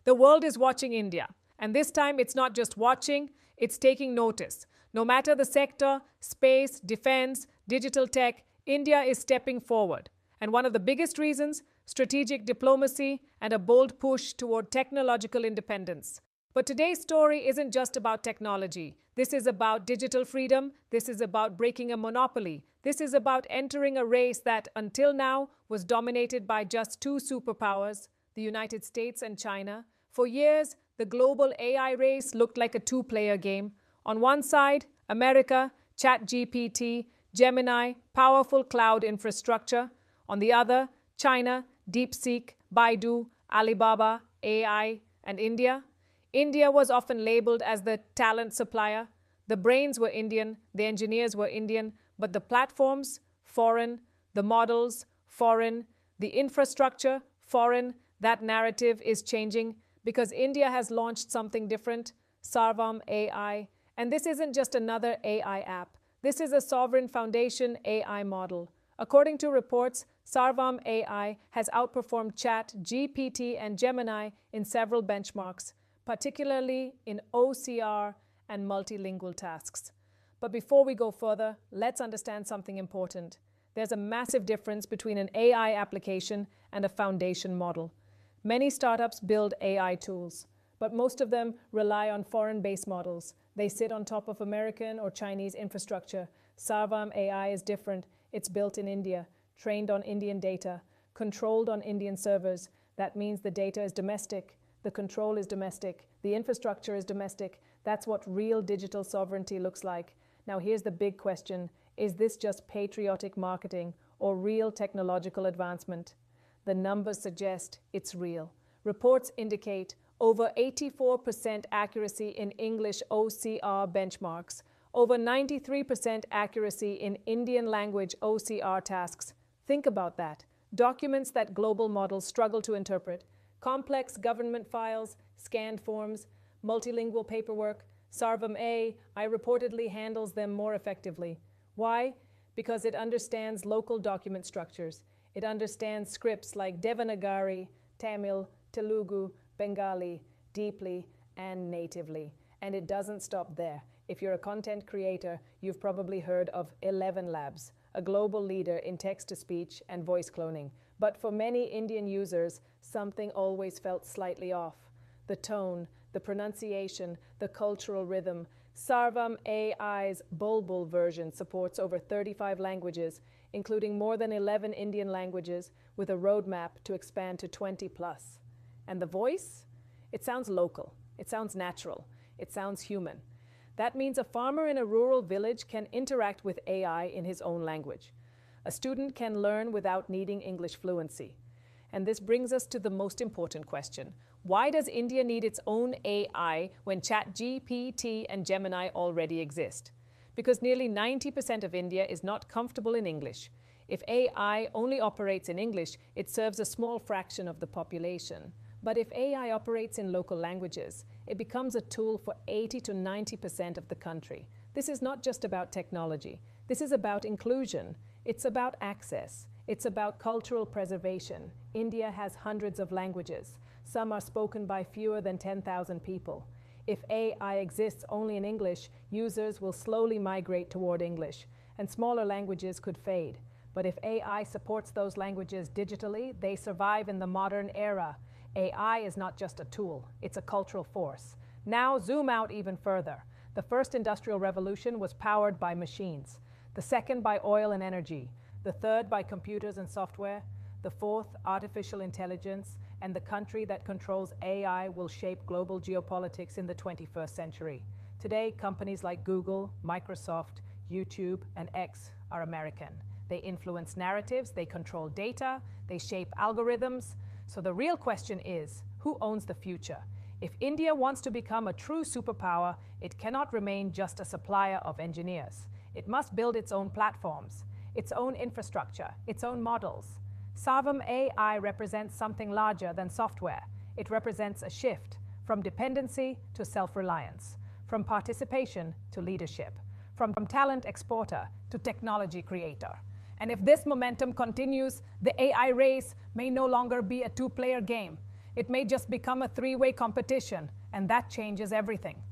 The world is watching India, and this time it's not just watching, it's taking notice. No matter the sector, space, defense, digital tech, India is stepping forward. And one of the biggest reasons, strategic diplomacy and a bold push toward technological independence. But today's story isn't just about technology. This is about digital freedom. This is about breaking a monopoly. This is about entering a race that, until now, was dominated by just two superpowers, the United States and China. For years, the global AI race looked like a two-player game. On one side, America, ChatGPT, Gemini, powerful cloud infrastructure. On the other, China, DeepSeek, Baidu, Alibaba, AI, and India. India was often labeled as the talent supplier. The brains were Indian, the engineers were Indian, but the platforms, foreign, the models, foreign, the infrastructure, foreign. That narrative is changing because India has launched something different, Sarvam AI. And this isn't just another AI app. This is a sovereign foundation AI model. According to reports, Sarvam AI has outperformed ChatGPT and Gemini in several benchmarks, particularly in OCR and multilingual tasks. But before we go further, let's understand something important. There's a massive difference between an AI application and a foundation model. Many startups build AI tools, but most of them rely on foreign-based models. They sit on top of American or Chinese infrastructure. Sarvam AI is different. It's built in India, trained on Indian data, controlled on Indian servers. That means the data is domestic, the control is domestic, the infrastructure is domestic. That's what real digital sovereignty looks like. Now here's the big question. Is this just patriotic marketing or real technological advancement? The numbers suggest it's real. Reports indicate over 84% accuracy in English OCR benchmarks, over 93% accuracy in Indian language OCR tasks. Think about that. Documents that global models struggle to interpret, complex government files, scanned forms, multilingual paperwork. Sarvam AI reportedly handles them more effectively. Why? Because it understands local document structures. It understands scripts like Devanagari, Tamil, Telugu, Bengali deeply and natively. And it doesn't stop there. If you're a content creator, you've probably heard of 11 Labs, a global leader in text-to-speech and voice cloning. But for many Indian users, something always felt slightly off. The tone, the pronunciation, the cultural rhythm. Sarvam AI's Bulbul version supports over 35 languages, including more than 11 Indian languages, with a roadmap to expand to 20 plus. And the voice? It sounds local. It sounds natural. It sounds human. That means a farmer in a rural village can interact with AI in his own language. A student can learn without needing English fluency. And this brings us to the most important question. Why does India need its own AI when ChatGPT and Gemini already exist? Because nearly 90% of India is not comfortable in English. If AI only operates in English, it serves a small fraction of the population. But if AI operates in local languages, it becomes a tool for 80 to 90% of the country. This is not just about technology. This is about inclusion. It's about access. It's about cultural preservation. India has hundreds of languages. Some are spoken by fewer than 10,000 people. If AI exists only in English, users will slowly migrate toward English, and smaller languages could fade. But if AI supports those languages digitally, they survive in the modern era. AI is not just a tool, it's a cultural force. Now zoom out even further. The first industrial revolution was powered by machines, the second by oil and energy, the third by computers and software, the fourth, artificial intelligence, and the country that controls AI will shape global geopolitics in the 21st century. Today, companies like Google, Microsoft, YouTube, and X are American. They influence narratives, they control data, they shape algorithms. So the real question is, who owns the future? If India wants to become a true superpower, it cannot remain just a supplier of engineers. It must build its own platforms, its own infrastructure, its own models. Sarvam AI represents something larger than software. It represents a shift from dependency to self-reliance, from participation to leadership, from talent exporter to technology creator. And if this momentum continues, the AI race may no longer be a two-player game. It may just become a three-way competition, and that changes everything.